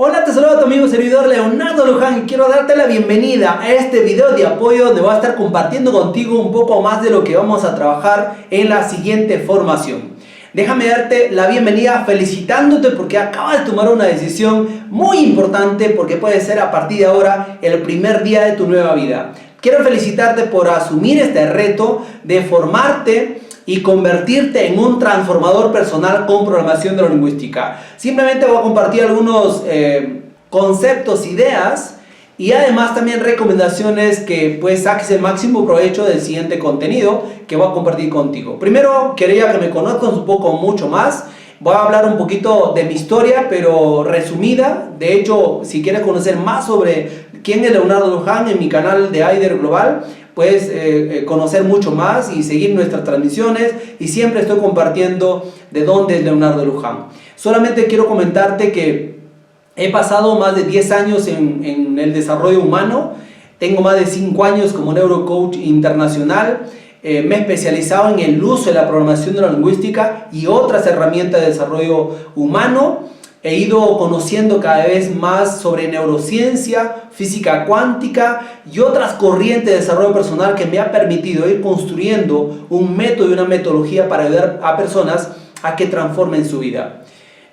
Hola, te saludo a tu amigo servidor Leonardo Luján y quiero darte la bienvenida a este video de apoyo donde voy a estar compartiendo contigo un poco más de lo que vamos a trabajar en la siguiente formación. Déjame darte la bienvenida felicitándote porque acabas de tomar una decisión muy importante porque puede ser a partir de ahora el primer día de tu nueva vida. Quiero felicitarte por asumir este reto de formarte y convertirte en un transformador personal con programación neurolingüística. Simplemente voy a compartir algunos conceptos, ideas y además también recomendaciones que pues saques el máximo provecho del siguiente contenido que voy a compartir contigo. Primero, quería que me conozcas un poco mucho más. Voy a hablar un poquito de mi historia, pero resumida. De hecho, si quieres conocer más sobre quién es Leonardo Luján, en mi canal de Aider Global, puedes conocer mucho más y seguir nuestras transmisiones, y siempre estoy compartiendo de dónde es Leonardo Luján. Solamente quiero comentarte que he pasado más de 10 años en el desarrollo humano. Tengo más de 5 años como neurocoach internacional. Me he especializado en el uso de la programación neurolingüística y otras herramientas de desarrollo humano. He ido conociendo cada vez más sobre neurociencia, física cuántica y otras corrientes de desarrollo personal que me ha permitido ir construyendo un método y una metodología para ayudar a personas a que transformen su vida.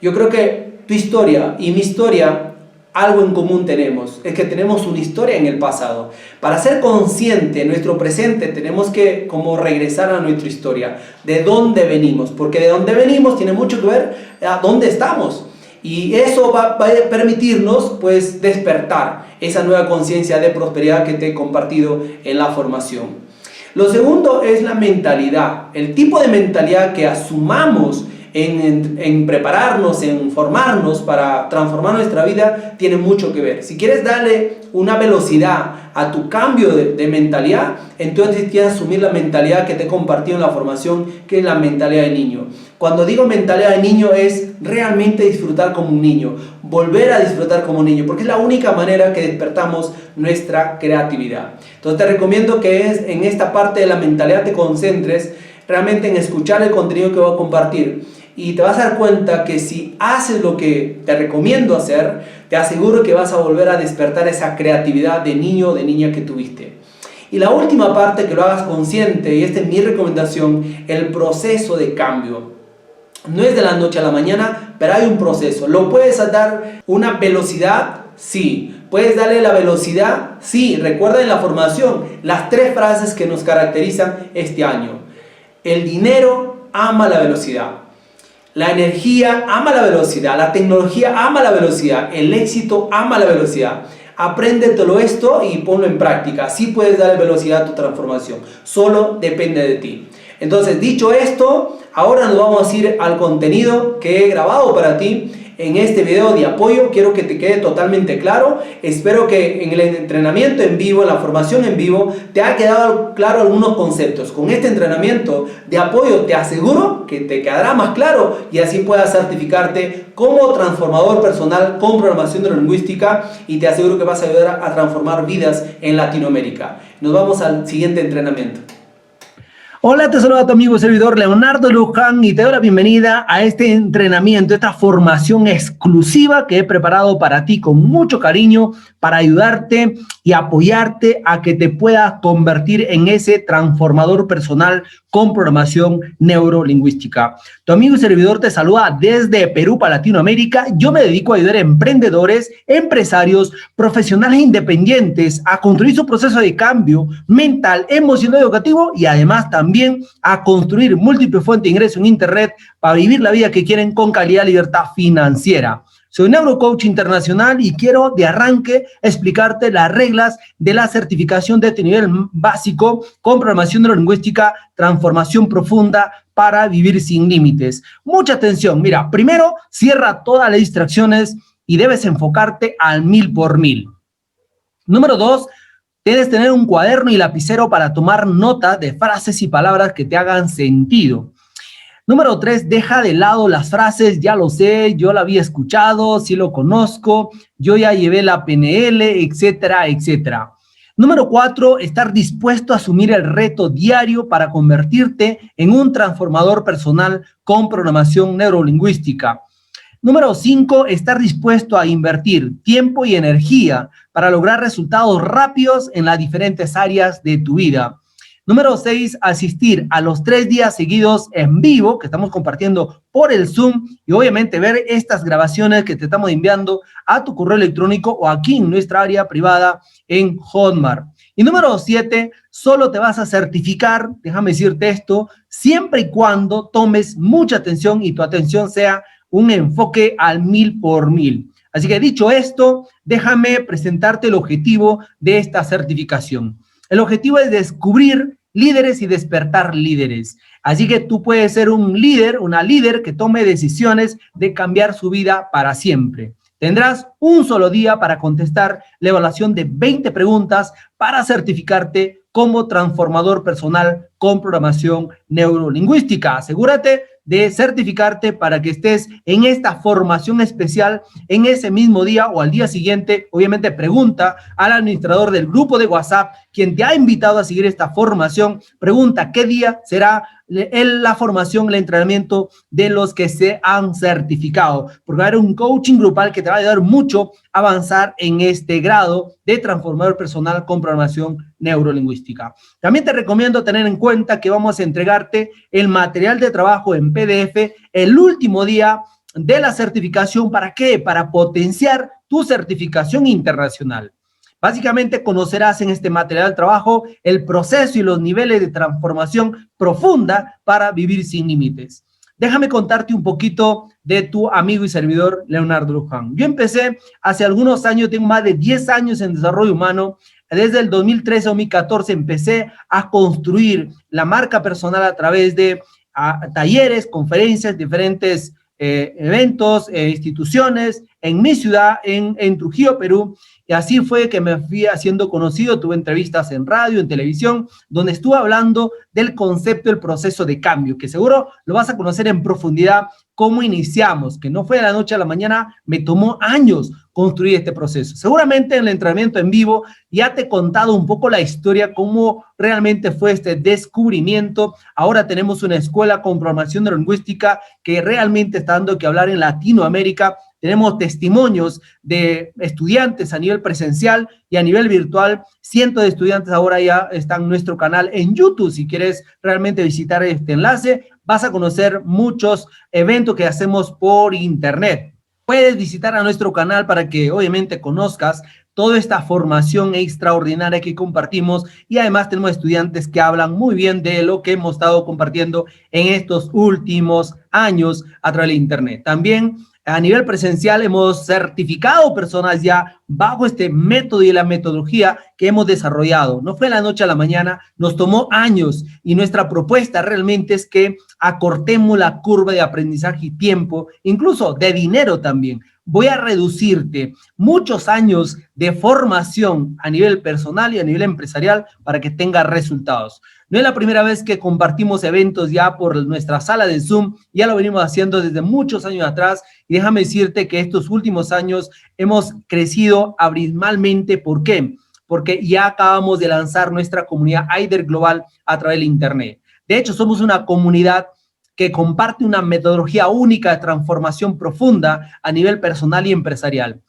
Yo creo que tu historia y mi historia, algo en común tenemos, es que tenemos una historia en el pasado. Para ser consciente de nuestro presente tenemos que como regresar a nuestra historia, de dónde venimos, porque de dónde venimos tiene mucho que ver a dónde estamos. Y eso va a permitirnos pues despertar esa nueva conciencia de prosperidad que te he compartido en la formación. Lo segundo es la mentalidad, el tipo de mentalidad que asumamos en prepararnos, en formarnos para transformar nuestra vida, tiene mucho que ver. Si quieres darle una velocidad a tu cambio de mentalidad, entonces tienes que asumir la mentalidad que te he compartido en la formación, que es la mentalidad de niño. Cuando digo mentalidad de niño es realmente disfrutar como un niño, volver a disfrutar como un niño, porque es la única manera que despertamos nuestra creatividad. Entonces te recomiendo que en esta parte de la mentalidad te concentres realmente en escuchar el contenido que voy a compartir. Y te vas a dar cuenta que si haces lo que te recomiendo hacer, te aseguro que vas a volver a despertar esa creatividad de niño o de niña que tuviste. Y la última parte, que lo hagas consciente, y esta es mi recomendación, el proceso de cambio. No es de la noche a la mañana, pero hay un proceso. ¿Lo puedes dar una velocidad? Sí. ¿Puedes darle la velocidad? Sí. Recuerda en la formación las 3 frases que nos caracterizan este año. El dinero ama la velocidad. La energía ama la velocidad, la tecnología ama la velocidad, el éxito ama la velocidad. Apréndetelo esto y ponlo en práctica. Así puedes darle velocidad a tu transformación. Solo depende de ti. Entonces, dicho esto, ahora nos vamos a ir al contenido que he grabado para ti en este video de apoyo. Quiero que te quede totalmente claro. Espero que en el entrenamiento en vivo, en la formación en vivo, te haya quedado claro algunos conceptos. Con este entrenamiento de apoyo te aseguro que te quedará más claro y así puedas certificarte como transformador personal con programación neurolingüística, y te aseguro que vas a ayudar a transformar vidas en Latinoamérica. Nos vamos al siguiente entrenamiento. Hola, te saluda a tu amigo y servidor Leonardo Luján y te doy la bienvenida a este entrenamiento, esta formación exclusiva que he preparado para ti con mucho cariño para ayudarte y apoyarte a que te puedas convertir en ese transformador personal con programación neurolingüística. Tu amigo y servidor te saluda desde Perú para Latinoamérica. Yo me dedico a ayudar a emprendedores, empresarios, profesionales independientes a construir su proceso de cambio mental, emocional y educativo, y además también a construir múltiples fuentes de ingreso en Internet para vivir la vida que quieren con calidad y libertad financiera. Soy neurocoach internacional y quiero de arranque explicarte las reglas de la certificación de este nivel básico con programación neurolingüística, transformación profunda para vivir sin límites. Mucha atención. Mira, primero, cierra todas las distracciones y debes enfocarte al 1000%. Número 2, debes tener un cuaderno y lapicero para tomar nota de frases y palabras que te hagan sentido. Número 3, deja de lado las frases, ya lo sé, yo la había escuchado, sí lo conozco, yo ya llevé la PNL, etcétera, etcétera. Número 4, estar dispuesto a asumir el reto diario para convertirte en un transformador personal con programación neurolingüística. Número 5, estar dispuesto a invertir tiempo y energía para lograr resultados rápidos en las diferentes áreas de tu vida. Número 6, asistir a los 3 días seguidos en vivo que estamos compartiendo por el Zoom y obviamente ver estas grabaciones que te estamos enviando a tu correo electrónico o aquí en nuestra área privada en Hotmart. Y número 7, solo te vas a certificar, déjame decirte esto, siempre y cuando tomes mucha atención y tu atención sea un enfoque al 1000%. Así que dicho esto, déjame presentarte el objetivo de esta certificación. El objetivo es descubrir líderes y despertar líderes. Así que tú puedes ser un líder, una líder que tome decisiones de cambiar su vida para siempre. Tendrás un solo día para contestar la evaluación de 20 preguntas para certificarte como transformador personal con programación neurolingüística. Asegúrate de certificarte para que estés en esta formación especial en ese mismo día o al día siguiente. Obviamente pregunta al administrador del grupo de WhatsApp, quien te ha invitado a seguir esta formación, pregunta qué día será la formación, el entrenamiento de los que se han certificado, porque va a haber un coaching grupal que te va a ayudar mucho a avanzar en este grado de transformador personal con programación neurolingüística. También te recomiendo tener en cuenta que vamos a entregarte el material de trabajo en PDF el último día de la certificación. ¿Para qué? Para potenciar tu certificación internacional. Básicamente conocerás en este material de trabajo el proceso y los niveles de transformación profunda para vivir sin límites. Déjame contarte un poquito de tu amigo y servidor, Leonardo Luján. Yo empecé hace algunos años, tengo más de 10 años en desarrollo humano. Desde el 2013-2014 empecé a construir la marca personal a través de talleres, conferencias, diferentes eventos, instituciones en mi ciudad, en Trujillo, Perú. Y así fue que me fui haciendo conocido, tuve entrevistas en radio, en televisión, donde estuve hablando del concepto del proceso de cambio, que seguro lo vas a conocer en profundidad, cómo iniciamos, que no fue de la noche a la mañana, me tomó años construir este proceso. Seguramente en el entrenamiento en vivo ya te he contado un poco la historia, cómo realmente fue este descubrimiento. Ahora tenemos una escuela con programación neurolingüística que realmente está dando que hablar en Latinoamérica. Tenemos testimonios de estudiantes a nivel presencial y a nivel virtual. Cientos de estudiantes ahora ya están en nuestro canal en YouTube. Si quieres realmente visitar este enlace, vas a conocer muchos eventos que hacemos por internet. Puedes visitar a nuestro canal para que obviamente conozcas toda esta formación extraordinaria que compartimos y además tenemos estudiantes que hablan muy bien de lo que hemos estado compartiendo en estos últimos años a través de internet. También a nivel presencial hemos certificado personas ya bajo este método y la metodología que hemos desarrollado. No fue de la noche a la mañana, nos tomó años y nuestra propuesta realmente es que acortemos la curva de aprendizaje y tiempo, incluso de dinero también. Voy a reducirte muchos años de formación a nivel personal y a nivel empresarial para que tengas resultados. No es la primera vez que compartimos eventos ya por nuestra sala de Zoom, ya lo venimos haciendo desde muchos años atrás y déjame decirte que estos últimos años hemos crecido abismalmente. ¿Por qué? Porque ya acabamos de lanzar nuestra comunidad Aider Global a través de internet. De hecho, somos una comunidad que comparte una metodología única de transformación profunda a nivel personal y empresarial.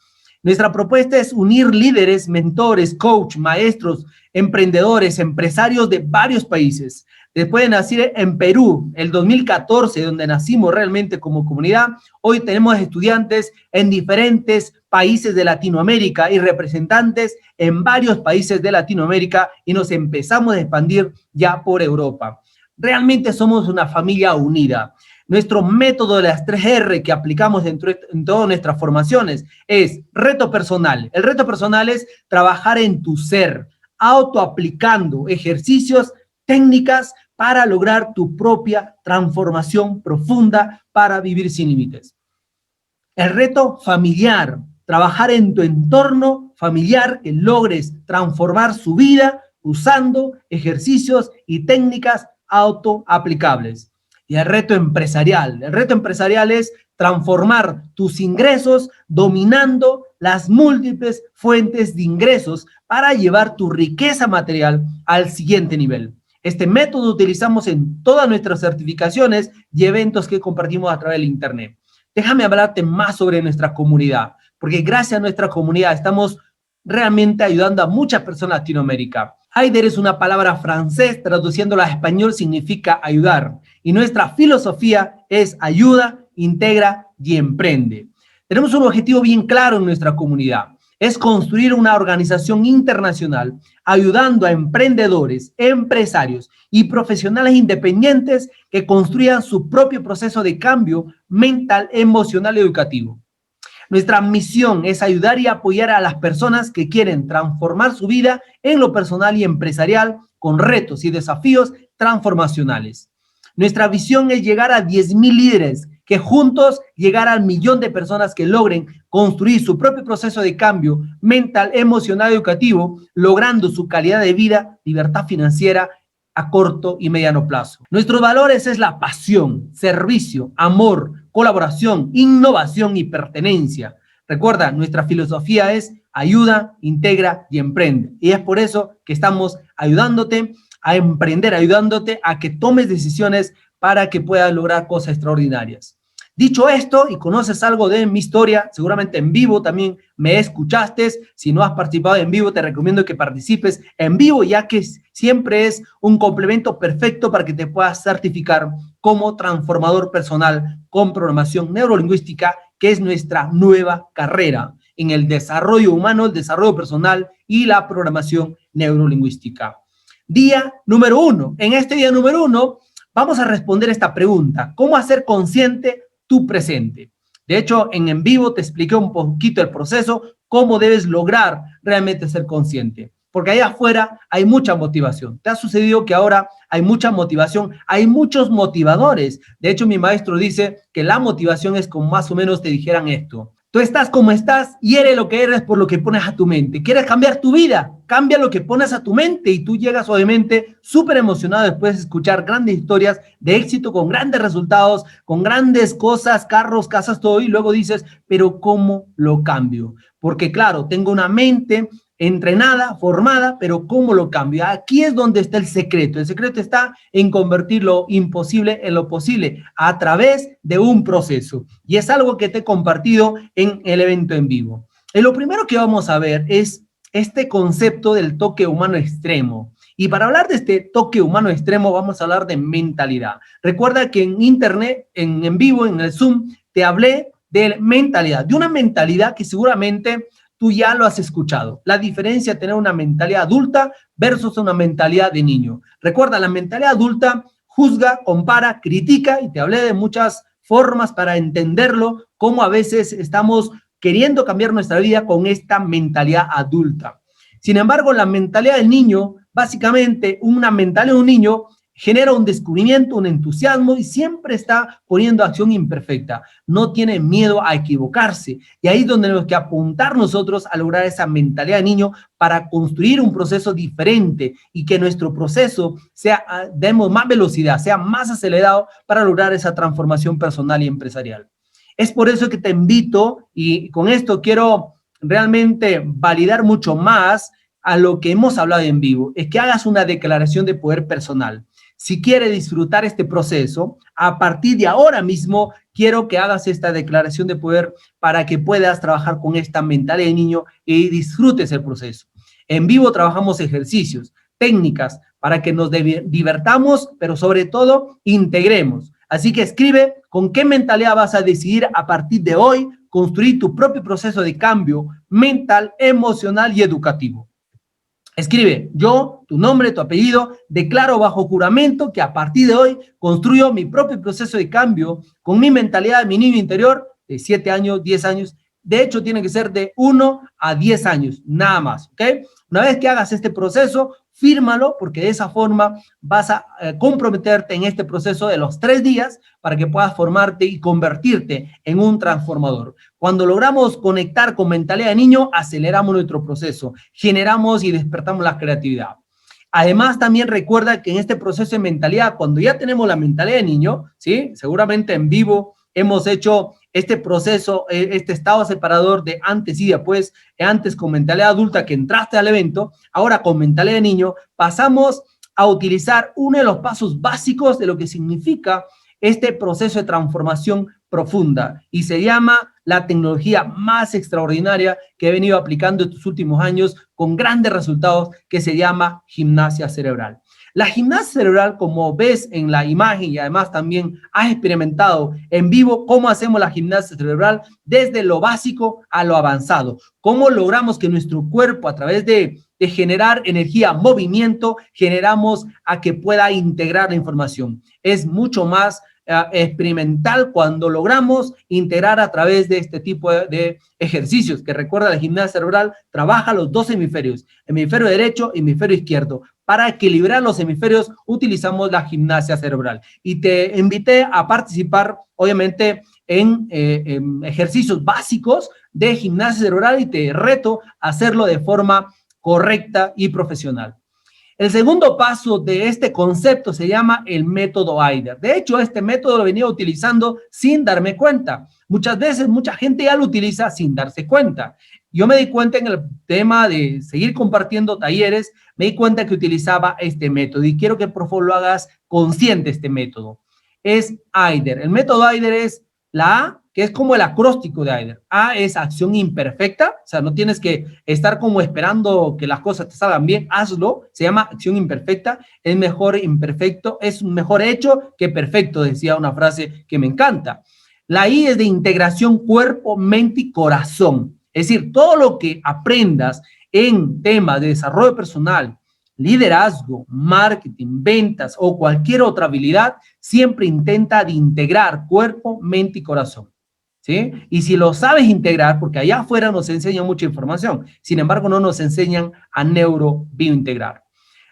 Nuestra propuesta es unir líderes, mentores, coach, maestros, emprendedores, empresarios de varios países. Después de nacer en Perú, el 2014, donde nacimos realmente como comunidad, hoy tenemos estudiantes en diferentes países de Latinoamérica y representantes en varios países de Latinoamérica y nos empezamos a expandir ya por Europa. Realmente somos una familia unida. Nuestro método de las 3R que aplicamos en todas nuestras formaciones es reto personal. El reto personal es trabajar en tu ser, autoaplicando ejercicios, técnicas para lograr tu propia transformación profunda para vivir sin límites. El reto familiar, trabajar en tu entorno familiar que logres transformar su vida usando ejercicios y técnicas autoaplicables. Y el reto empresarial es transformar tus ingresos dominando las múltiples fuentes de ingresos para llevar tu riqueza material al siguiente nivel. Este método utilizamos en todas nuestras certificaciones y eventos que compartimos a través del internet. déjame hablarte más sobre nuestra comunidad, porque gracias a nuestra comunidad estamos realmente ayudando a muchas personas en Latinoamérica. Aider es una palabra francés, traduciéndola a español significa ayudar. Y nuestra filosofía es ayuda, integra y emprende. Tenemos un objetivo bien claro en nuestra comunidad. Es construir una organización internacional ayudando a emprendedores, empresarios y profesionales independientes que construyan su propio proceso de cambio mental, emocional y educativo. Nuestra misión es ayudar y apoyar a las personas que quieren transformar su vida en lo personal y empresarial con retos y desafíos transformacionales. Nuestra visión es llegar a 10,000 líderes que juntos llegar al 1,000,000 de personas que logren construir su propio proceso de cambio mental, emocional y educativo, logrando su calidad de vida, libertad financiera a corto y mediano plazo. Nuestros valores es la pasión, servicio, amor, colaboración, innovación y pertenencia. Recuerda, nuestra filosofía es ayuda, integra y emprende. Y es por eso que estamos ayudándote a emprender, ayudándote a que tomes decisiones para que puedas lograr cosas extraordinarias. Dicho esto, y conoces algo de mi historia, seguramente en vivo también me escuchaste. Si no has participado en vivo, te recomiendo que participes en vivo, ya que siempre es un complemento perfecto para que te puedas certificar como transformador personal con programación neurolingüística, que es nuestra nueva carrera en el desarrollo humano, el desarrollo personal y la programación neurolingüística. Día número 1. En este día número 1 vamos a responder esta pregunta: ¿cómo hacer consciente tu presente? De hecho, en vivo te expliqué un poquito el proceso, cómo debes lograr realmente ser consciente. Porque allá afuera hay mucha motivación. ¿Te ha sucedido que ahora hay mucha motivación? Hay muchos motivadores. De hecho, mi maestro dice que la motivación es como más o menos te dijeran esto: tú estás como estás y eres lo que eres por lo que pones a tu mente. ¿Quieres cambiar tu vida? Cambia lo que pones a tu mente, y tú llegas obviamente súper emocionado después de escuchar grandes historias de éxito, con grandes resultados, con grandes cosas, carros, casas, todo, y luego dices, pero ¿cómo lo cambio? Porque claro, tengo una mente entrenada, formada, pero ¿cómo lo cambio? Aquí es donde está el secreto. El secreto está en convertir lo imposible en lo posible a través de un proceso. Y es algo que te he compartido en el evento en vivo. Y lo primero que vamos a ver es este concepto del toque humano extremo. Y para hablar de este toque humano extremo, vamos a hablar de mentalidad. Recuerda que en internet, en vivo, en el Zoom, te hablé de mentalidad, de una mentalidad que seguramente tú ya lo has escuchado. La diferencia de tener una mentalidad adulta versus una mentalidad de niño. Recuerda, la mentalidad adulta juzga, compara, critica, y te hablé de muchas formas para entenderlo, cómo a veces estamos queriendo cambiar nuestra vida con esta mentalidad adulta. Sin embargo, la mentalidad del niño, básicamente una mentalidad de un niño, genera un descubrimiento, un entusiasmo, y siempre está poniendo acción imperfecta. No tiene miedo a equivocarse. Y ahí es donde tenemos que apuntar nosotros a lograr esa mentalidad de niño para construir un proceso diferente y que nuestro proceso sea, demos más velocidad, sea más acelerado para lograr esa transformación personal y empresarial. Es por eso que te invito, y con esto quiero realmente validar mucho más a lo que hemos hablado en vivo, es que hagas una declaración de poder personal. Si quieres disfrutar este proceso, a partir de ahora mismo, quiero que hagas esta declaración de poder para que puedas trabajar con esta mentalidad de niño y disfrutes el proceso. En vivo trabajamos ejercicios, técnicas, para que nos divertamos, pero sobre todo integremos. Así que escribe con qué mentalidad vas a decidir a partir de hoy construir tu propio proceso de cambio mental, emocional y educativo. Escribe: yo, tu nombre, tu apellido, declaro bajo juramento que a partir de hoy construyo mi propio proceso de cambio con mi mentalidad de mi niño interior de 7 años, 10 años. De hecho, tiene que ser de 1 a 10 años, nada más, ¿ok? Una vez que hagas este proceso, fírmalo, porque de esa forma vas a comprometerte en este proceso de los 3 días para que puedas formarte y convertirte en un transformador. Cuando logramos conectar con mentalidad de niño, aceleramos nuestro proceso, generamos y despertamos la creatividad. Además, también recuerda que en este proceso de mentalidad, cuando ya tenemos la mentalidad de niño, ¿sí? Seguramente en vivo hemos hecho este proceso, este estado separador de antes y después, antes con mentalidad adulta que entraste al evento, ahora con mentalidad de niño, pasamos a utilizar uno de los pasos básicos de lo que significa este proceso de transformación profunda y se llama la tecnología más extraordinaria que he venido aplicando estos últimos años con grandes resultados, que se llama gimnasia cerebral. La gimnasia cerebral, como ves en la imagen y además también has experimentado en vivo cómo hacemos la gimnasia cerebral desde lo básico a lo avanzado, cómo logramos que nuestro cuerpo a través de generar energía, movimiento, generamos a que pueda integrar la información. Es mucho más experimental cuando logramos integrar a través de este tipo de ejercicios, que recuerda la gimnasia cerebral trabaja los dos hemisferios, hemisferio derecho y hemisferio izquierdo. Para equilibrar los hemisferios utilizamos la gimnasia cerebral. Y te invité a participar, obviamente, en ejercicios básicos de gimnasia cerebral y te reto a hacerlo de forma correcta y profesional. El segundo paso de este concepto se llama el método Eider. De hecho, este método lo venía utilizando sin darme cuenta. Muchas veces, mucha gente ya lo utiliza sin darse cuenta. Yo me di cuenta en el tema de seguir compartiendo talleres, me di cuenta que utilizaba este método y quiero que por favor lo hagas consciente este método. Es Eider. El método Eider es la A, que es como el acróstico de Eider. A es acción imperfecta, o sea, no tienes que estar como esperando que las cosas te salgan bien, hazlo, se llama acción imperfecta, es mejor imperfecto, es mejor hecho que perfecto, decía una frase que me encanta. La I es de integración cuerpo, mente y corazón, es decir, todo lo que aprendas en temas de desarrollo personal, liderazgo, marketing, ventas o cualquier otra habilidad, siempre intenta de integrar cuerpo, mente y corazón. ¿Sí? Y si lo sabes integrar, porque allá afuera nos enseñan mucha información, sin embargo no nos enseñan a neurobiointegrar.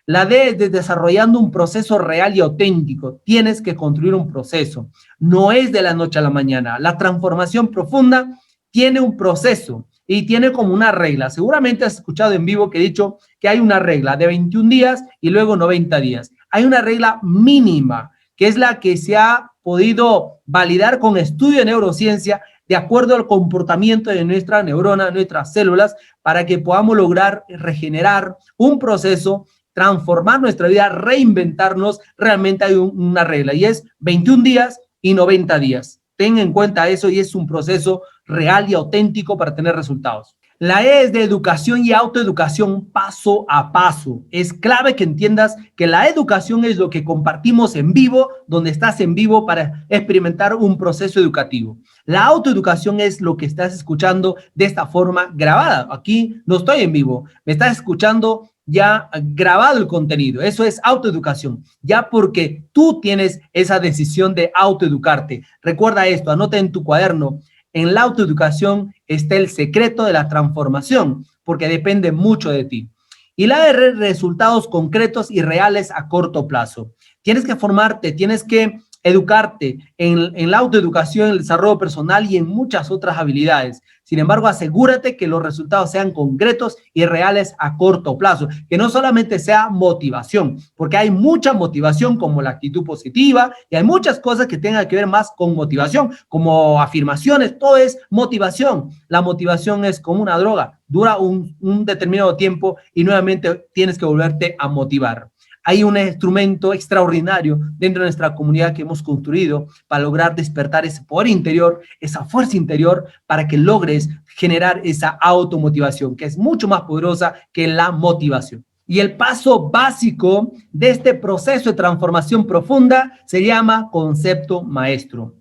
La D es de desarrollando un proceso real y auténtico. Tienes que construir un proceso. No es de la noche a la mañana. La transformación profunda tiene un proceso y tiene como una regla. Seguramente has escuchado en vivo que he dicho que hay una regla de 21 días y luego 90 días. Hay una regla mínima, que es la que se ha podido validar con estudio de neurociencia de acuerdo al comportamiento de nuestra neurona, nuestras células, para que podamos lograr regenerar un proceso, transformar nuestra vida, reinventarnos. Realmente hay una regla y es 21 días y 90 días. Ten en cuenta eso y es un proceso real y auténtico para tener resultados. La E es de educación y autoeducación paso a paso. Es clave que entiendas que la educación es lo que compartimos en vivo, donde estás en vivo para experimentar un proceso educativo. La autoeducación es lo que estás escuchando de esta forma grabada. Aquí no estoy en vivo, me estás escuchando ya grabado el contenido. Eso es autoeducación, ya porque tú tienes esa decisión de autoeducarte. Recuerda esto, anota en tu cuaderno. En la autoeducación está el secreto de la transformación, porque depende mucho de ti. Y la R, resultados concretos y reales a corto plazo. Tienes que formarte, tienes que educarte en la autoeducación, en el desarrollo personal y en muchas otras habilidades. Sin embargo, asegúrate que los resultados sean concretos y reales a corto plazo, que no solamente sea motivación, porque hay mucha motivación como la actitud positiva y hay muchas cosas que tengan que ver más con motivación, como afirmaciones, todo es motivación. La motivación es como una droga, dura un determinado tiempo y nuevamente tienes que volverte a motivar. Hay un instrumento extraordinario dentro de nuestra comunidad que hemos construido para lograr despertar ese poder interior, esa fuerza interior, para que logres generar esa automotivación, que es mucho más poderosa que la motivación. Y el paso básico de este proceso de transformación profunda se llama concepto maestro.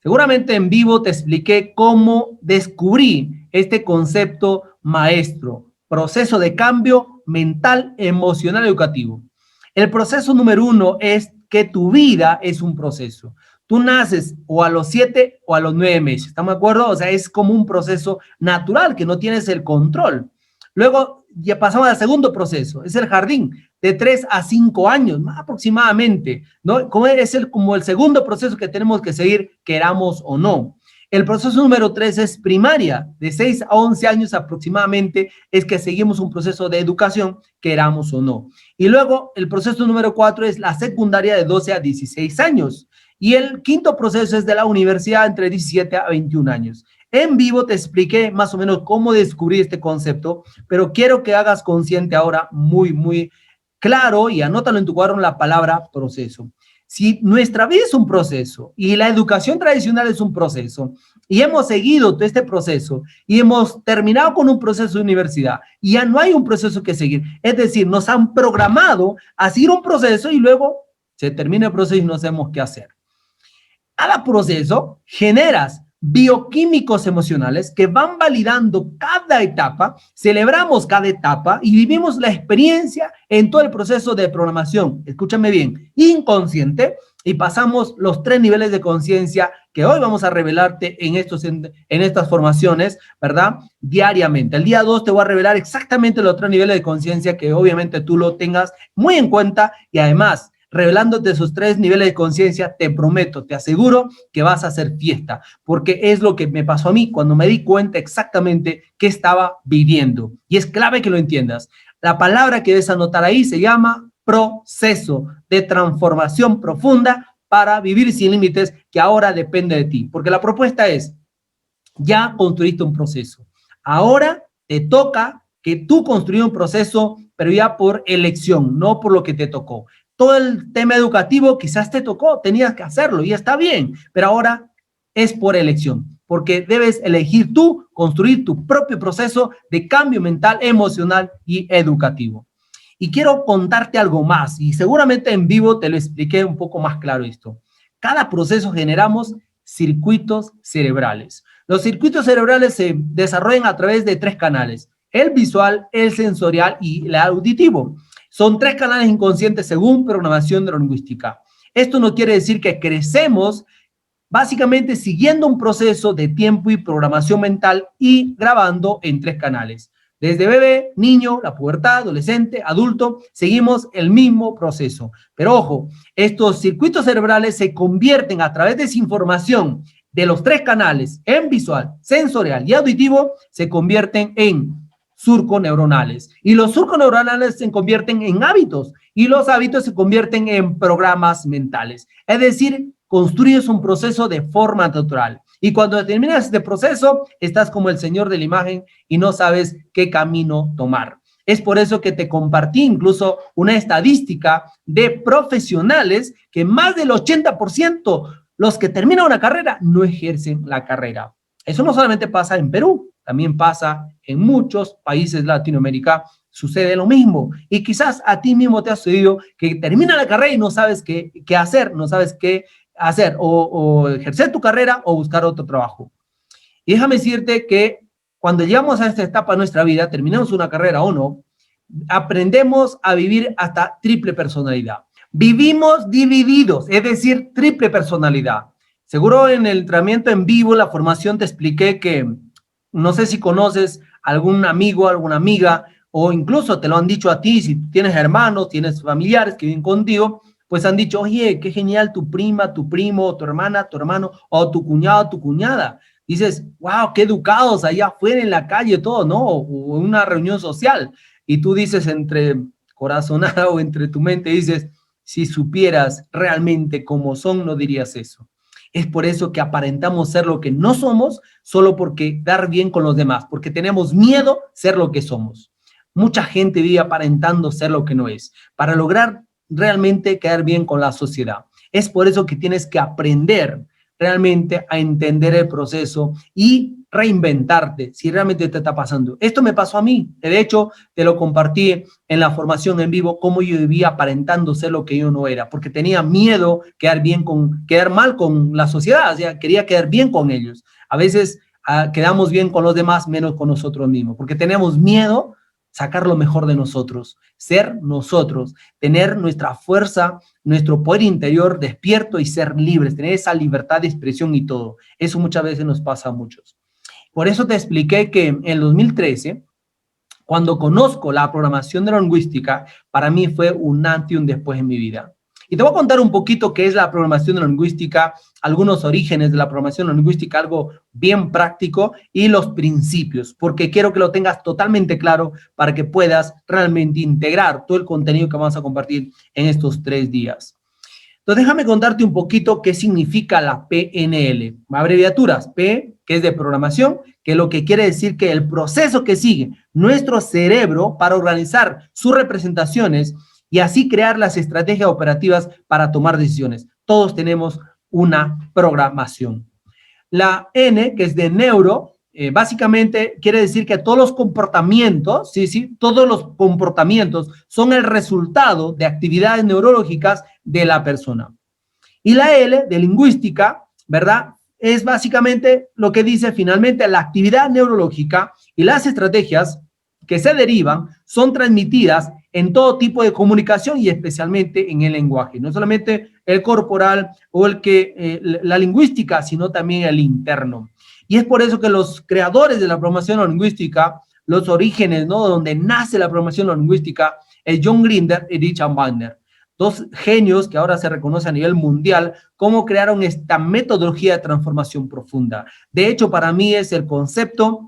Seguramente en vivo te expliqué cómo descubrí este concepto maestro, proceso de cambio mental, emocional, educativo. El proceso número 1 es que tu vida es un proceso. Tú naces o a los 7 o a los 9 meses, ¿estamos de acuerdo? O sea, es como un proceso natural que no tienes el control. Luego ya pasamos al segundo proceso, es el jardín, de 3 a 5 años, más aproximadamente, ¿no? Como es como el segundo proceso que tenemos que seguir, queramos o no. El proceso número 3 es primaria, de 6 a 11 años aproximadamente, es que seguimos un proceso de educación, queramos o no. Y luego el proceso número 4 es la secundaria de 12 a 16 años. Y el quinto proceso es de la universidad entre 17 a 21 años. En vivo te expliqué más o menos cómo descubrir este concepto, pero quiero que hagas consciente ahora muy claro y anótalo en tu cuaderno la palabra proceso. Si nuestra vida es un proceso y la educación tradicional es un proceso y hemos seguido todo este proceso y hemos terminado con un proceso de universidad y ya no hay un proceso que seguir, es decir, nos han programado a seguir un proceso y luego se termina el proceso y no sabemos qué hacer. Cada proceso generas bioquímicos emocionales que van validando cada etapa, celebramos cada etapa y vivimos la experiencia en todo el proceso de programación. Escúchame bien, inconsciente, y pasamos los 3 niveles de conciencia que hoy vamos a revelarte en estas formaciones, ¿verdad? Diariamente. El día 2 te voy a revelar exactamente los 3 niveles de conciencia que obviamente tú lo tengas muy en cuenta y además revelándote esos 3 niveles de conciencia, te prometo, te aseguro que vas a hacer fiesta, porque es lo que me pasó a mí cuando me di cuenta exactamente qué estaba viviendo. Y es clave que lo entiendas. La palabra que debes anotar ahí se llama proceso de transformación profunda para vivir sin límites, que ahora depende de ti. Porque la propuesta es, ya construiste un proceso. Ahora te toca que tú construyas un proceso, pero ya por elección, no por lo que te tocó. Todo el tema educativo quizás te tocó, tenías que hacerlo y está bien, pero ahora es por elección, porque debes elegir tú, construir tu propio proceso de cambio mental, emocional y educativo. Y quiero contarte algo más, y seguramente en vivo te lo expliqué un poco más claro esto. Cada proceso generamos circuitos cerebrales. Los circuitos cerebrales se desarrollan a través de 3 canales, el visual, el sensorial y el auditivo. Son 3 canales inconscientes según programación neurolingüística. Esto no quiere decir que crecemos básicamente siguiendo un proceso de tiempo y programación mental y grabando en 3 canales. Desde bebé, niño, la pubertad, adolescente, adulto, seguimos el mismo proceso. Pero ojo, estos circuitos cerebrales se convierten a través de esa información de los 3 canales, en visual, sensorial y auditivo, se convierten en surcos neuronales. Y los surcos neuronales se convierten en hábitos y los hábitos se convierten en programas mentales. Es decir, construyes un proceso de forma natural. Y cuando terminas este proceso, estás como el señor de la imagen y no sabes qué camino tomar. Es por eso que te compartí incluso una estadística de profesionales que más del 80% los que terminan una carrera no ejercen la carrera. Eso no solamente pasa en Perú, también pasa en muchos países de Latinoamérica, sucede lo mismo. Y quizás a ti mismo te ha sucedido que termina la carrera y no sabes qué hacer, no sabes qué hacer, o ejercer tu carrera o buscar otro trabajo. Y déjame decirte que cuando llegamos a esta etapa de nuestra vida, terminamos una carrera o no, aprendemos a vivir hasta triple personalidad. Vivimos divididos, es decir, triple personalidad. Seguro en el entrenamiento en vivo, la formación, te expliqué que no sé si conoces algún amigo, alguna amiga, o incluso te lo han dicho a ti, si tienes hermanos, tienes familiares que viven contigo, pues han dicho, oye, qué genial tu prima, tu primo, tu hermana, tu hermano, o tu cuñado, tu cuñada. Dices, wow, qué educados allá afuera en la calle, todo, ¿no? O en una reunión social. Y tú dices entre corazonada o entre tu mente, dices, si supieras realmente cómo son, no dirías eso. Es por eso que aparentamos ser lo que no somos, solo porque dar bien con los demás, porque tenemos miedo ser lo que somos. Mucha gente vive aparentando ser lo que no es, para lograr realmente quedar bien con la sociedad. Es por eso que tienes que aprender realmente a entender el proceso y reinventarte si realmente te está pasando. Esto me pasó a mí. De hecho, te lo compartí en la formación en vivo, cómo yo vivía aparentando ser lo que yo no era, porque tenía miedo quedar mal con la sociedad, o sea, quería quedar bien con ellos. A veces quedamos bien con los demás, menos con nosotros mismos, porque tenemos miedo sacar lo mejor de nosotros, ser nosotros, tener nuestra fuerza, nuestro poder interior despierto y ser libres, tener esa libertad de expresión y todo. Eso muchas veces nos pasa a muchos. Por eso te expliqué que en el 2013, cuando conozco la programación neurolingüística, para mí fue un antes y un después en mi vida. Y te voy a contar un poquito qué es la programación neurolingüística, algunos orígenes de la programación neurolingüística, algo bien práctico y los principios, porque quiero que lo tengas totalmente claro para que puedas realmente integrar todo el contenido que vamos a compartir en estos 3 días. Entonces, déjame contarte un poquito qué significa la PNL. Abreviaturas, P, que es de programación, que lo que quiere decir que el proceso que sigue nuestro cerebro para organizar sus representaciones y así crear las estrategias operativas para tomar decisiones. Todos tenemos una programación. La N, que es de neuro, básicamente quiere decir que todos los comportamientos, todos los comportamientos son el resultado de actividades neurológicas de la persona. Y la L, de lingüística, ¿verdad? Es básicamente lo que dice finalmente la actividad neurológica y las estrategias que se derivan son transmitidas en todo tipo de comunicación y especialmente en el lenguaje. No solamente el corporal o la lingüística, sino también el interno. Y es por eso que los creadores de la programación neurolingüística, los orígenes, ¿no? Donde nace la programación neurolingüística, es John Grinder y Richard Bandler. Dos genios que ahora se reconocen a nivel mundial, cómo crearon esta metodología de transformación profunda. De hecho, para mí es el concepto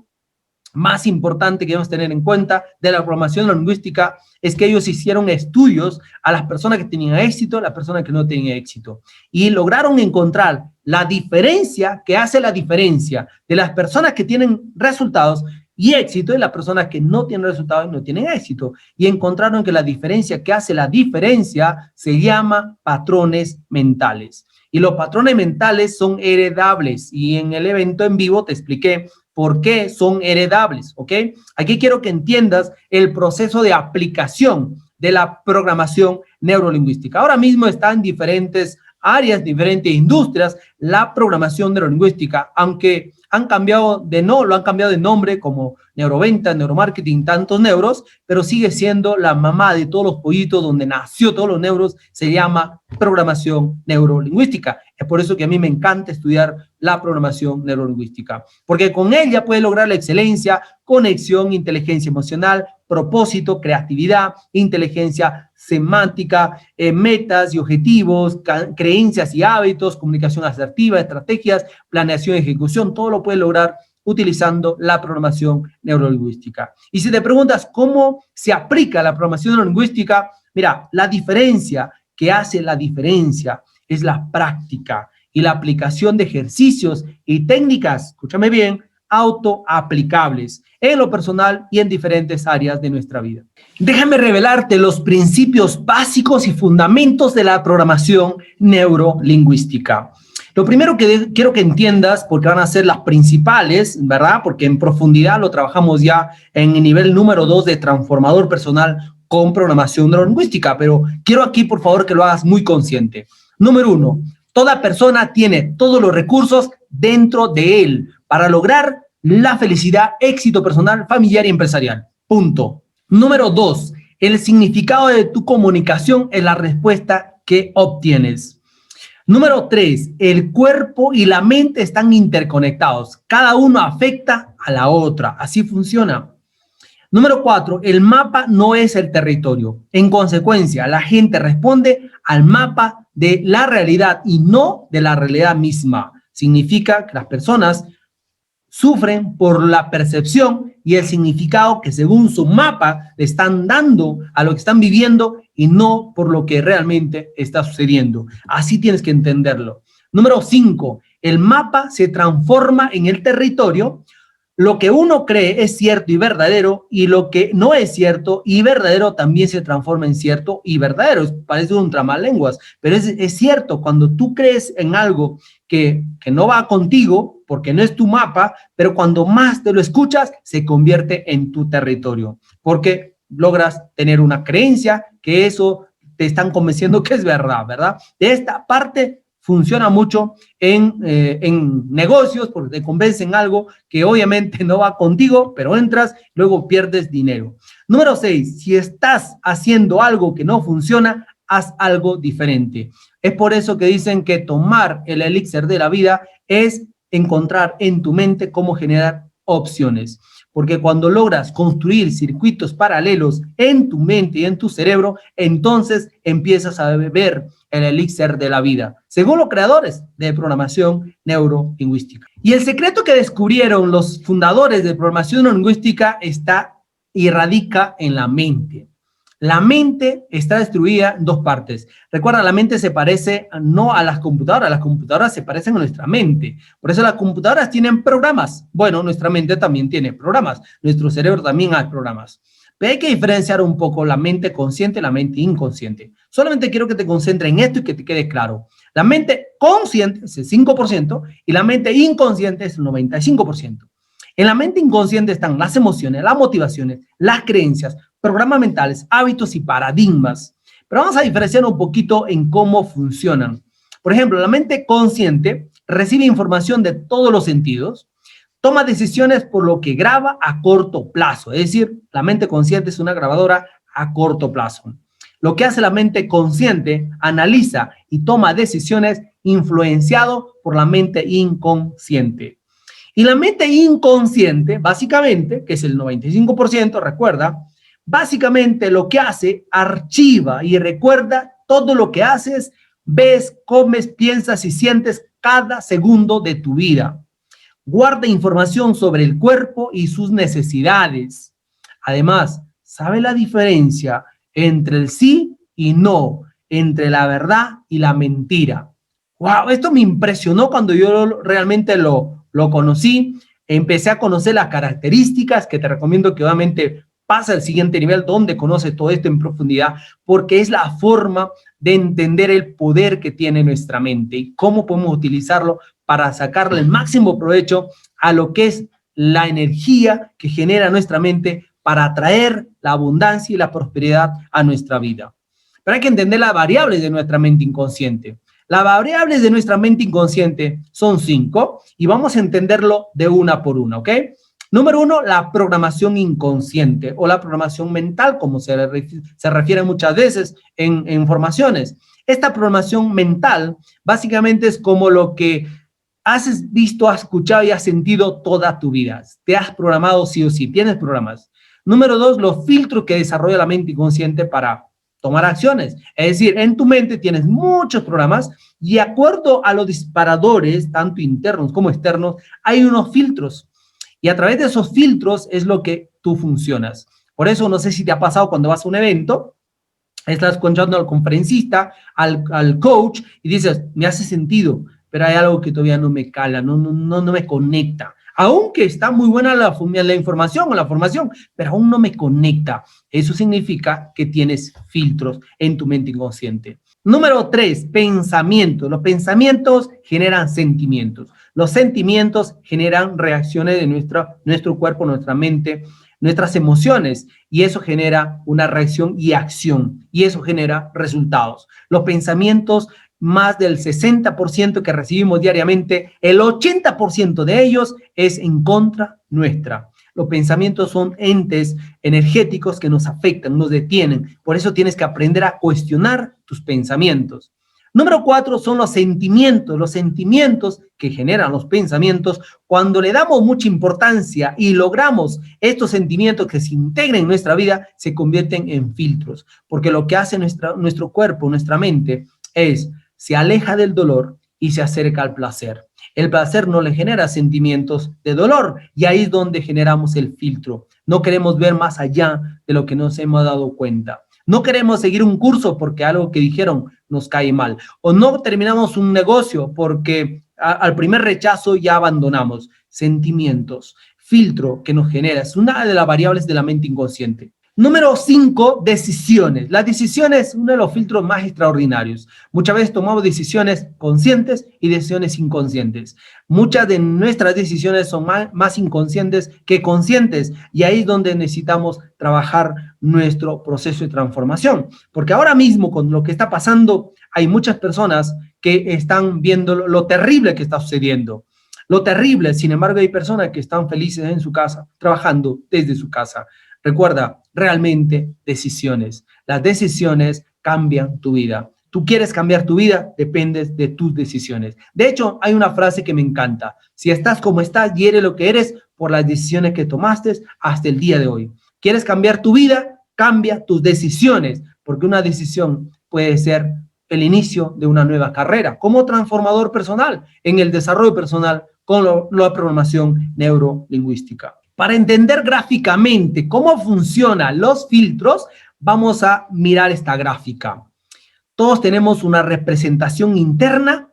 más importante que debemos tener en cuenta de la programación lingüística, es que ellos hicieron estudios a las personas que tenían éxito, a las personas que no tenían éxito, y lograron encontrar la diferencia que hace la diferencia de las personas que tienen resultados y éxito y las personas que no tienen resultados y no tienen éxito. Y encontraron que la diferencia que hace la diferencia se llama patrones mentales. Y los patrones mentales son heredables. Y en el evento en vivo te expliqué por qué son heredables, ¿ok? Aquí quiero que entiendas el proceso de aplicación de la programación neurolingüística. Ahora mismo está en diferentes áreas, diferentes industrias, la programación neurolingüística, aunque han cambiado lo han cambiado de nombre como neuroventa, neuromarketing, tantos neuros, pero sigue siendo la mamá de todos los pollitos, donde nació todos los neuros, se llama programación neurolingüística. Es por eso que a mí me encanta estudiar la programación neurolingüística, porque con ella puede lograr la excelencia, conexión, inteligencia emocional, propósito, creatividad, inteligencia semántica, metas y objetivos, creencias y hábitos, comunicación asertiva, estrategias, planeación y ejecución, todo lo puede lograr utilizando la programación neurolingüística. Y si te preguntas cómo se aplica la programación neurolingüística, mira, la diferencia que hace la diferencia es la práctica y la aplicación de ejercicios y técnicas, escúchame bien, autoaplicables en lo personal y en diferentes áreas de nuestra vida. Déjame revelarte los principios básicos y fundamentos de la programación neurolingüística. Lo primero que quiero que entiendas, porque van a ser las principales, ¿verdad? Porque en profundidad lo trabajamos ya en el nivel número 2 de transformador personal con programación neurolingüística, pero quiero aquí, por favor, que lo hagas muy consciente. Número 1, toda persona tiene todos los recursos dentro de él para lograr la felicidad, éxito personal, familiar y empresarial. Punto. Número 2, el significado de tu comunicación es la respuesta que obtienes. Número 3, el cuerpo y la mente están interconectados. Cada uno afecta a la otra. Así funciona. Número 4, el mapa no es el territorio. En consecuencia, la gente responde al mapa de la realidad y no de la realidad misma. Significa que las personas sufren por la percepción y el significado que según su mapa le están dando a lo que están viviendo y no por lo que realmente está sucediendo. Así tienes que entenderlo. Número 5, el mapa se transforma en el territorio. Lo que uno cree es cierto y verdadero, y lo que no es cierto y verdadero también se transforma en cierto y verdadero. Parece un tramalenguas, pero es cierto. Cuando tú crees en algo que no va contigo, porque no es tu mapa, pero cuando más te lo escuchas, se convierte en tu territorio, porque logras tener una creencia que eso te están convenciendo que es verdad, ¿verdad? De esta parte funciona mucho en negocios, porque te convencen algo que obviamente no va contigo, pero entras, luego pierdes dinero. Número 6, si estás haciendo algo que no funciona, haz algo diferente. Es por eso que dicen que tomar el elixir de la vida es encontrar en tu mente cómo generar opciones. Porque cuando logras construir circuitos paralelos en tu mente y en tu cerebro, entonces empiezas a ver el elixir de la vida, según los creadores de programación neurolingüística. Y el secreto que descubrieron los fundadores de programación neurolingüística está y radica en la mente. La mente está distribuida en dos partes. Recuerda, la mente se parece no a las computadoras se parecen a nuestra mente. Por eso las computadoras tienen programas. Bueno, nuestra mente también tiene programas. Nuestro cerebro también hay programas. Pero hay que diferenciar un poco la mente consciente y la mente inconsciente. Solamente quiero que te concentres en esto y que te quede claro. La mente consciente es el 5% y la mente inconsciente es el 95%. En la mente inconsciente están las emociones, las motivaciones, las creencias, programas mentales, hábitos y paradigmas. Pero vamos a diferenciar un poquito en cómo funcionan. Por ejemplo, la mente consciente recibe información de todos los sentidos, toma decisiones por lo que graba a corto plazo. Es decir, la mente consciente es una grabadora a corto plazo. Lo que hace la mente consciente, analiza y toma decisiones influenciado por la mente inconsciente. Y la mente inconsciente, básicamente, que es el 95%, recuerda, básicamente lo que hace, archiva y recuerda todo lo que haces, ves, comes, piensas y sientes cada segundo de tu vida. Guarda información sobre el cuerpo y sus necesidades. Además, sabe la diferencia entre el sí y no, entre la verdad y la mentira. Wow, esto me impresionó cuando yo realmente lo conocí. Empecé a conocer las características que te recomiendo que obviamente pasa al siguiente nivel donde conoce todo esto en profundidad, porque es la forma de entender el poder que tiene nuestra mente y cómo podemos utilizarlo para sacarle el máximo provecho a lo que es la energía que genera nuestra mente para atraer la abundancia y la prosperidad a nuestra vida. Pero hay que entender las variables de nuestra mente inconsciente. Las variables de nuestra mente inconsciente son 5 y vamos a entenderlo de una por una, ¿ok? Número 1, la programación inconsciente o la programación mental, como se refiere muchas veces en formaciones. Esta programación mental básicamente es como lo que has visto, has escuchado y has sentido toda tu vida. Te has programado sí o sí, tienes programas. Número 2, los filtros que desarrolla la mente inconsciente para tomar acciones. Es decir, en tu mente tienes muchos programas y de acuerdo a los disparadores, tanto internos como externos, hay unos filtros. Y a través de esos filtros es lo que tú funcionas. Por eso, no sé si te ha pasado cuando vas a un evento, estás escuchando al conferencista, al coach, y dices, me hace sentido, pero hay algo que todavía no me cala, no me conecta. Aunque está muy buena la información o la formación, pero aún no me conecta. Eso significa que tienes filtros en tu mente inconsciente. Número 3, pensamientos. Los pensamientos generan sentimientos. Los sentimientos generan reacciones de nuestro cuerpo, nuestra mente, nuestras emociones, y eso genera una reacción y acción, y eso genera resultados. Los pensamientos, más del 60% que recibimos diariamente, el 80% de ellos es en contra nuestra. Los pensamientos son entes energéticos que nos afectan, nos detienen. Por eso tienes que aprender a cuestionar tus pensamientos. Número 4 son los sentimientos que generan los pensamientos. Cuando le damos mucha importancia y logramos estos sentimientos que se integren en nuestra vida, se convierten en filtros, porque lo que hace nuestro cuerpo, nuestra mente, es se aleja del dolor y se acerca al placer. El placer no le genera sentimientos de dolor y ahí es donde generamos el filtro. No queremos ver más allá de lo que nos hemos dado cuenta. No queremos seguir un curso porque algo que dijeron nos cae mal. O no terminamos un negocio porque al primer rechazo ya abandonamos. Sentimientos, filtro que nos genera. Es una de las variables de la mente inconsciente. Número 5, decisiones. Las decisiones es uno de los filtros más extraordinarios. Muchas veces tomamos decisiones conscientes y decisiones inconscientes. Muchas de nuestras decisiones son más inconscientes que conscientes y ahí es donde necesitamos trabajar nuestro proceso de transformación. Porque ahora mismo con lo que está pasando hay muchas personas que están viendo lo terrible que está sucediendo. Lo terrible, sin embargo, hay personas que están felices en su casa, trabajando desde su casa. Recuerda, realmente decisiones. Las decisiones cambian tu vida. Tú quieres cambiar tu vida, dependes de tus decisiones. De hecho, hay una frase que me encanta. Si estás como estás y eres lo que eres por las decisiones que tomaste hasta el día de hoy. ¿Quieres cambiar tu vida? Cambia tus decisiones, porque una decisión puede ser el inicio de una nueva carrera como transformador personal en el desarrollo personal con la programación neurolingüística. Para entender gráficamente cómo funcionan los filtros, vamos a mirar esta gráfica. Todos tenemos una representación interna.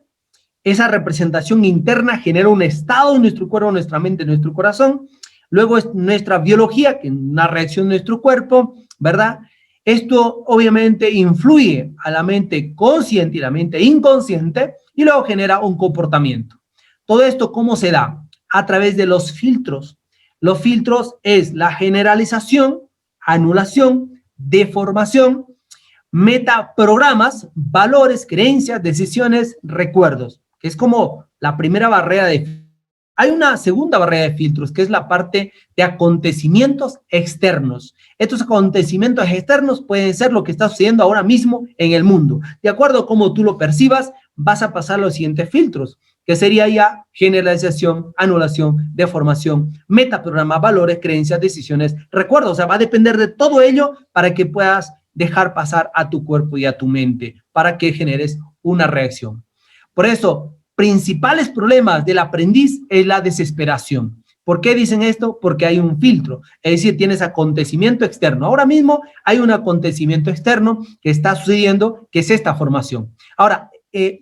Esa representación interna genera un estado en nuestro cuerpo, nuestra mente, nuestro corazón. luego es nuestra biología, que es una reacción de nuestro cuerpo, ¿verdad? Esto obviamente influye a la mente consciente y la mente inconsciente y luego genera un comportamiento. Todo esto, ¿cómo se da? A través de los filtros. Los filtros es la generalización, anulación, deformación, metaprogramas, valores, creencias, decisiones, recuerdos, que es como la primera barrera de... Hay una segunda barrera de filtros, que es la parte de acontecimientos externos. Estos acontecimientos externos pueden ser lo que está sucediendo ahora mismo en el mundo. De acuerdo a cómo tú lo percibas, vas a pasar los siguientes filtros, que sería ya generalización, anulación, deformación, metaprograma, valores, creencias, decisiones, recuerdos. O sea, va a depender de todo ello para que puedas dejar pasar a tu cuerpo y a tu mente, para que generes una reacción. Por eso, principales problemas del aprendiz es la desesperación. ¿Por qué dicen esto? Porque hay un filtro, es decir, tienes acontecimiento externo. Ahora mismo hay un acontecimiento externo que está sucediendo, que es esta formación. Ahora,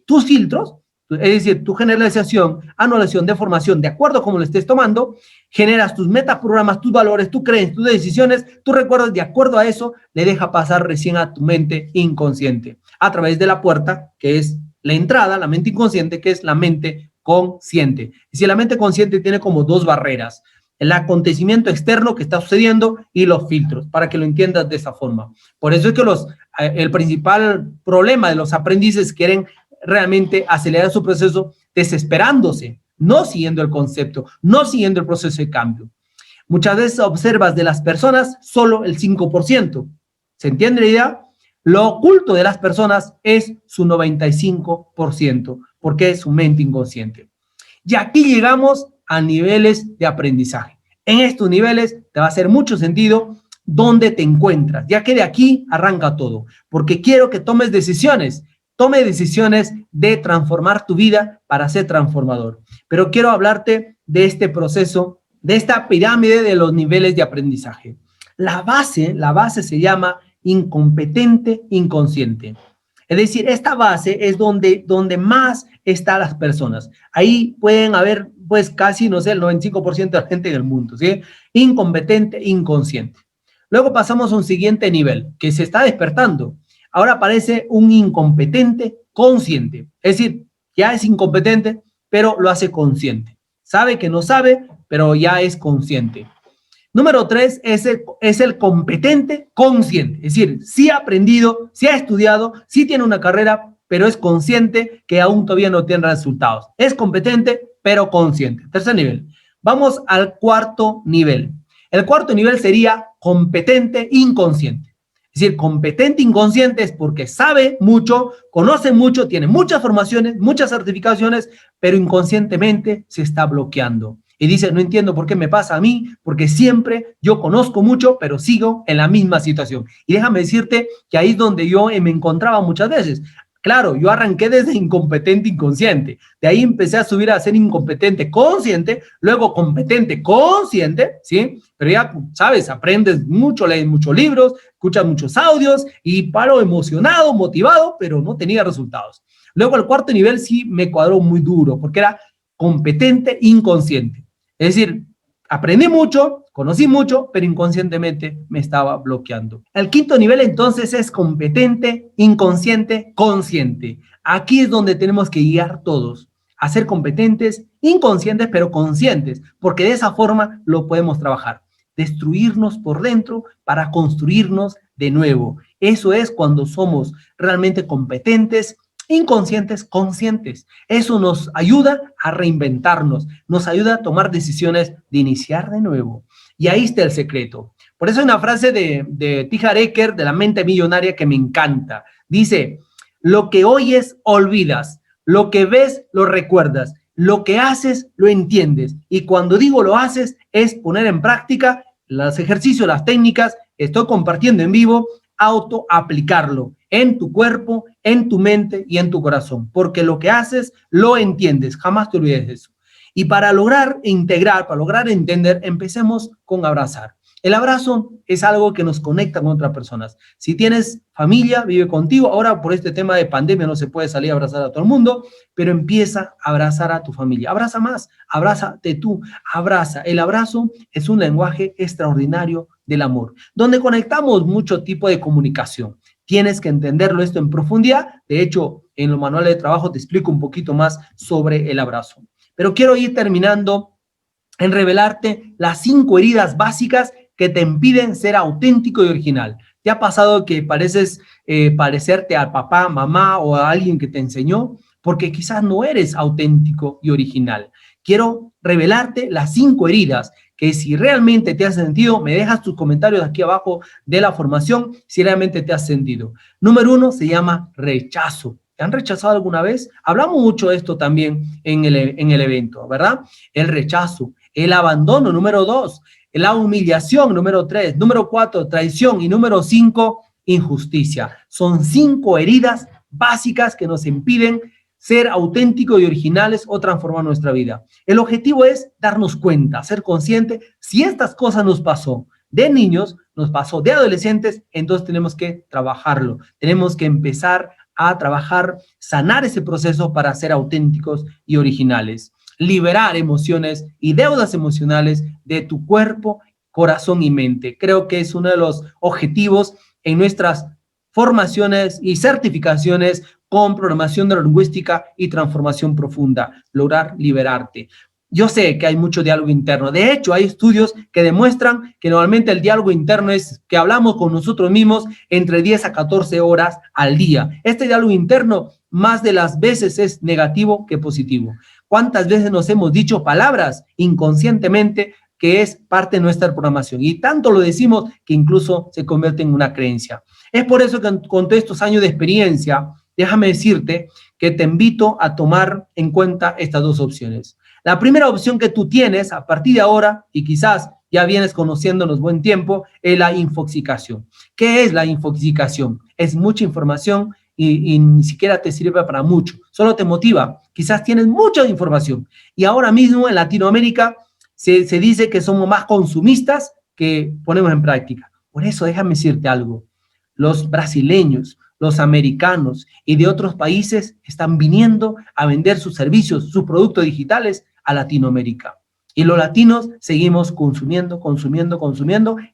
tus filtros, es decir, tu generalización, anulación, deformación, de acuerdo a cómo lo estés tomando, generas tus metaprogramas, tus valores, tus creencias, tus decisiones, tus recuerdos, de acuerdo a eso, le deja pasar recién a tu mente inconsciente, a través de la puerta, que es la entrada, la mente inconsciente, que es la mente consciente. Y si la mente consciente tiene como dos barreras, el acontecimiento externo que está sucediendo y los filtros, para que lo entiendas de esa forma. Por eso es que el principal problema de los aprendices quieren realmente acelerar su proceso desesperándose, no siguiendo el concepto, no siguiendo el proceso de cambio. Muchas veces observas de las personas solo el 5%. ¿Se entiende la idea? Lo oculto de las personas es su 95%, porque es su mente inconsciente. Y aquí llegamos a niveles de aprendizaje. En estos niveles te va a hacer mucho sentido dónde te encuentras, ya que de aquí arranca todo, porque quiero que tomes decisiones. Tome decisiones de transformar tu vida para ser transformador. Pero quiero hablarte de este proceso, de esta pirámide de los niveles de aprendizaje. La base se llama incompetente inconsciente. Es decir, esta base es donde más están las personas. Ahí pueden haber, pues, casi, no sé, el 95% de la gente del mundo, ¿sí? Incompetente inconsciente. Luego pasamos a un siguiente nivel, que se está despertando. Ahora aparece un incompetente consciente. Es decir, ya es incompetente, pero lo hace consciente. Sabe que no sabe, pero ya es consciente. Número 3 es el competente consciente. Es decir, sí ha aprendido, sí ha estudiado, sí tiene una carrera, pero es consciente que aún todavía no tiene resultados. Es competente, pero consciente. Tercer nivel. Vamos al cuarto nivel. El cuarto nivel sería competente inconsciente. Es decir, competente inconsciente es porque sabe mucho, conoce mucho, tiene muchas formaciones, muchas certificaciones, pero inconscientemente se está bloqueando. Y dice, no entiendo por qué me pasa a mí, porque siempre yo conozco mucho, pero sigo en la misma situación. Y déjame decirte que ahí es donde yo me encontraba muchas veces. Claro, yo arranqué desde incompetente inconsciente, de ahí empecé a subir a ser incompetente consciente, luego competente consciente, ¿sí? Pero ya, sabes, aprendes mucho, lees muchos libros, escuchas muchos audios y paro emocionado, motivado, pero no tenía resultados. Luego el cuarto nivel sí me cuadró muy duro, porque era competente inconsciente. Es decir, aprendí mucho, conocí mucho, pero inconscientemente me estaba bloqueando. El quinto nivel entonces es competente, inconsciente, consciente. Aquí es donde tenemos que guiar todos a ser competentes, inconscientes, pero conscientes, porque de esa forma lo podemos trabajar. Destruirnos por dentro para construirnos de nuevo. Eso es cuando somos realmente competentes, inconscientes, conscientes. Eso nos ayuda a reinventarnos, nos ayuda a tomar decisiones de iniciar de nuevo. Y ahí está el secreto. Por eso hay una frase de T. Harv Eker, de La mente millonaria, que me encanta. Dice, lo que oyes, olvidas. Lo que ves, lo recuerdas. Lo que haces, lo entiendes. Y cuando digo lo haces, es poner en práctica los ejercicios, las técnicas que estoy compartiendo en vivo, autoaplicarlo en tu cuerpo, en tu mente y en tu corazón. Porque lo que haces, lo entiendes. Jamás te olvides de eso. Y para lograr integrar, para lograr entender, empecemos con abrazar. El abrazo es algo que nos conecta con otras personas. Si tienes familia, vive contigo. Ahora por este tema de pandemia no se puede salir a abrazar a todo el mundo, pero empieza a abrazar a tu familia. Abraza más, abrázate tú, abraza. El abrazo es un lenguaje extraordinario del amor, donde conectamos mucho tipo de comunicación. Tienes que entenderlo esto en profundidad. De hecho, en los manuales de trabajo te explico un poquito más sobre el abrazo. Pero quiero ir terminando en revelarte las 5 heridas básicas que te impiden ser auténtico y original. ¿Te ha pasado que parecerte al papá, mamá o a alguien que te enseñó? Porque quizás no eres auténtico y original. Quiero revelarte las 5 heridas que si realmente te has sentido, me dejas tus comentarios aquí abajo de la formación si realmente te has sentido. Número 1 se llama rechazo. ¿Te han rechazado alguna vez? Hablamos mucho de esto también en el evento, ¿verdad? El rechazo, el abandono, número 2, la humillación, número 3, número 4, traición y número 5, injusticia. Son 5 heridas básicas que nos impiden ser auténticos y originales o transformar nuestra vida. El objetivo es darnos cuenta, ser consciente, si estas cosas nos pasó de niños, nos pasó de adolescentes, entonces tenemos que trabajarlo, tenemos que empezar a trabajar, sanar ese proceso para ser auténticos y originales. Liberar emociones y deudas emocionales de tu cuerpo, corazón y mente. Creo que es uno de los objetivos en nuestras formaciones y certificaciones con programación neurolingüística y transformación profunda, lograr liberarte. Yo sé que hay mucho diálogo interno. De hecho, hay estudios que demuestran que normalmente el diálogo interno es que hablamos con nosotros mismos entre 10 a 14 horas al día. Este diálogo interno más de las veces es negativo que positivo. ¿Cuántas veces nos hemos dicho palabras inconscientemente que es parte de nuestra programación? Y tanto lo decimos que incluso se convierte en una creencia. Es por eso que con todos estos años de experiencia, déjame decirte que te invito a tomar en cuenta estas 2 opciones. La primera opción que tú tienes a partir de ahora, y quizás ya vienes conociéndonos buen tiempo, es la infoxicación. ¿Qué es la infoxicación? Es mucha información y ni siquiera te sirve para mucho, solo te motiva. Quizás tienes mucha información y ahora mismo en Latinoamérica se dice que somos más consumistas que ponemos en práctica. Por eso déjame decirte algo. Los brasileños, los americanos y de otros países están viniendo a vender sus servicios, sus productos digitales a Latinoamérica. Y los latinos seguimos consumiendo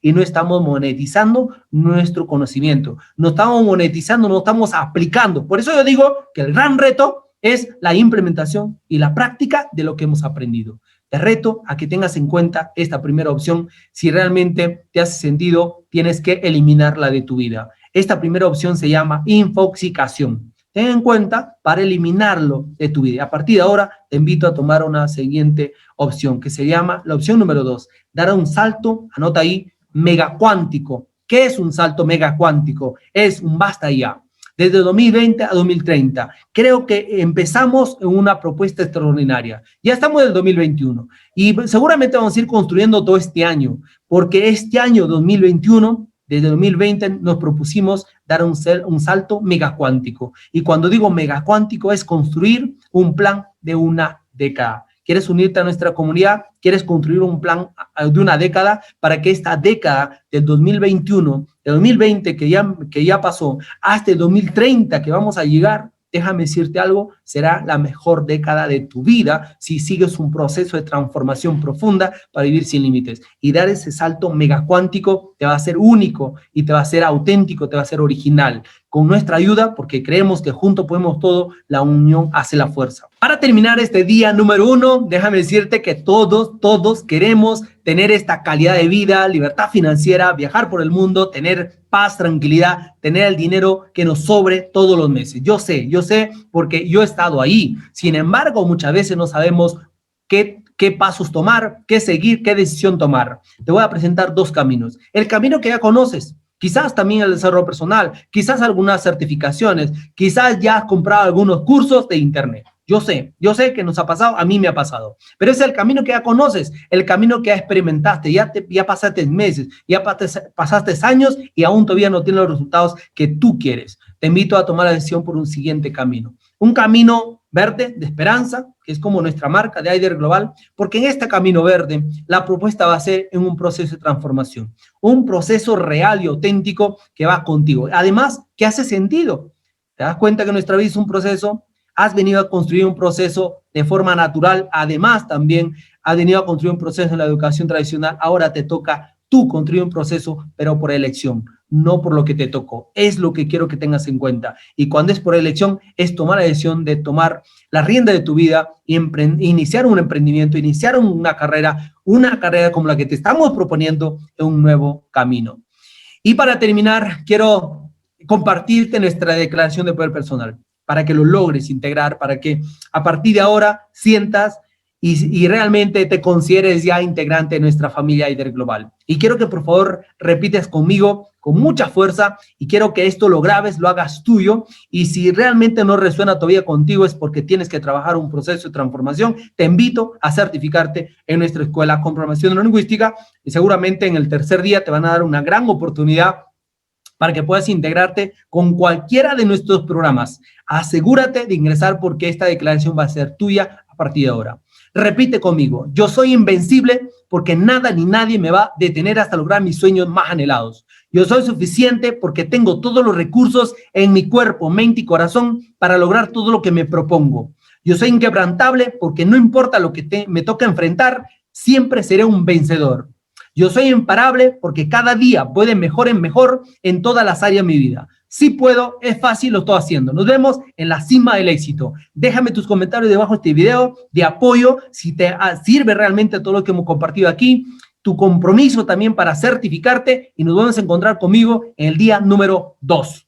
y no estamos monetizando nuestro conocimiento. No estamos monetizando, no estamos aplicando. Por eso yo digo que el gran reto es la implementación y la práctica de lo que hemos aprendido. Te reto a que tengas en cuenta esta primera opción. Si realmente te hace sentido, tienes que eliminarla de tu vida. Esta primera opción se llama infoxicación. Ten en cuenta para eliminarlo de tu vida. A partir de ahora, te invito a tomar una siguiente opción que se llama la opción número 2. Dar un salto, anota ahí, megacuántico. ¿Qué es un salto megacuántico? Es un basta ya. Desde 2020 a 2030. Creo que empezamos en una propuesta extraordinaria. Ya estamos en el 2021 y seguramente vamos a ir construyendo todo este año, porque este año 2021, desde 2020, nos propusimos dar un salto megacuántico. Y cuando digo megacuántico es construir un plan de una década. ¿Quieres unirte a nuestra comunidad? ¿Quieres construir un plan de una década para que esta década del 2021, del 2020 que ya pasó, hasta el 2030 que vamos a llegar, déjame decirte algo, será la mejor década de tu vida si sigues un proceso de transformación profunda para vivir sin límites? Y dar ese salto megacuántico te va a ser único y te va a ser auténtico, te va a ser original. Con nuestra ayuda, porque creemos que juntos podemos todo, la unión hace la fuerza. Para terminar este día número 1, déjame decirte que todos queremos tener esta calidad de vida, libertad financiera, viajar por el mundo, tener paz, tranquilidad, tener el dinero que nos sobre todos los meses. Yo sé, porque yo he estado ahí. Sin embargo, muchas veces no sabemos qué pasos tomar, qué seguir, qué decisión tomar. Te voy a presentar 2 caminos. El camino que ya conoces, quizás también el desarrollo personal, quizás algunas certificaciones, quizás ya has comprado algunos cursos de internet. Yo sé que nos ha pasado, a mí me ha pasado, pero es el camino que ya conoces, el camino que ya experimentaste, ya pasaste meses, ya pasaste años y aún todavía no tienes los resultados que tú quieres. Te invito a tomar la decisión por un siguiente camino, un camino verde de esperanza, que es como nuestra marca de Aider Global, porque en este camino verde la propuesta va a ser en un proceso de transformación, un proceso real y auténtico que va contigo. Además, que hace sentido. ¿Te das cuenta que nuestra vida es un proceso? Has venido a construir un proceso de forma natural. Además, también has venido a construir un proceso en la educación tradicional. Ahora te toca tú construir un proceso, pero por elección, no por lo que te tocó. Es lo que quiero que tengas en cuenta. Y cuando es por elección, es tomar la decisión de tomar la rienda de tu vida y iniciar un emprendimiento, iniciar una carrera como la que te estamos proponiendo en un nuevo camino. Y para terminar, quiero compartirte nuestra declaración de poder personal para que lo logres integrar, para que a partir de ahora sientas y realmente te consideres ya integrante de nuestra familia Aider Global. Y quiero que por favor repites conmigo con mucha fuerza y quiero que esto lo grabes, lo hagas tuyo, y si realmente no resuena todavía contigo es porque tienes que trabajar un proceso de transformación. Te invito a certificarte en nuestra escuela con programación neurolingüística y seguramente en el tercer día te van a dar una gran oportunidad para que puedas integrarte con cualquiera de nuestros programas. Asegúrate de ingresar porque esta declaración va a ser tuya a partir de ahora. Repite conmigo: yo soy invencible porque nada ni nadie me va a detener hasta lograr mis sueños más anhelados. Yo soy suficiente porque tengo todos los recursos en mi cuerpo, mente y corazón para lograr todo lo que me propongo. Yo soy inquebrantable porque no importa lo que me toca enfrentar, siempre seré un vencedor. Yo soy imparable porque cada día voy de mejor en mejor en todas las áreas de mi vida. Sí puedo, es fácil, lo estoy haciendo. Nos vemos en la cima del éxito. Déjame tus comentarios debajo de este video de apoyo, si te sirve realmente todo lo que hemos compartido aquí, tu compromiso también para certificarte, y nos vamos a encontrar conmigo en el día número 2.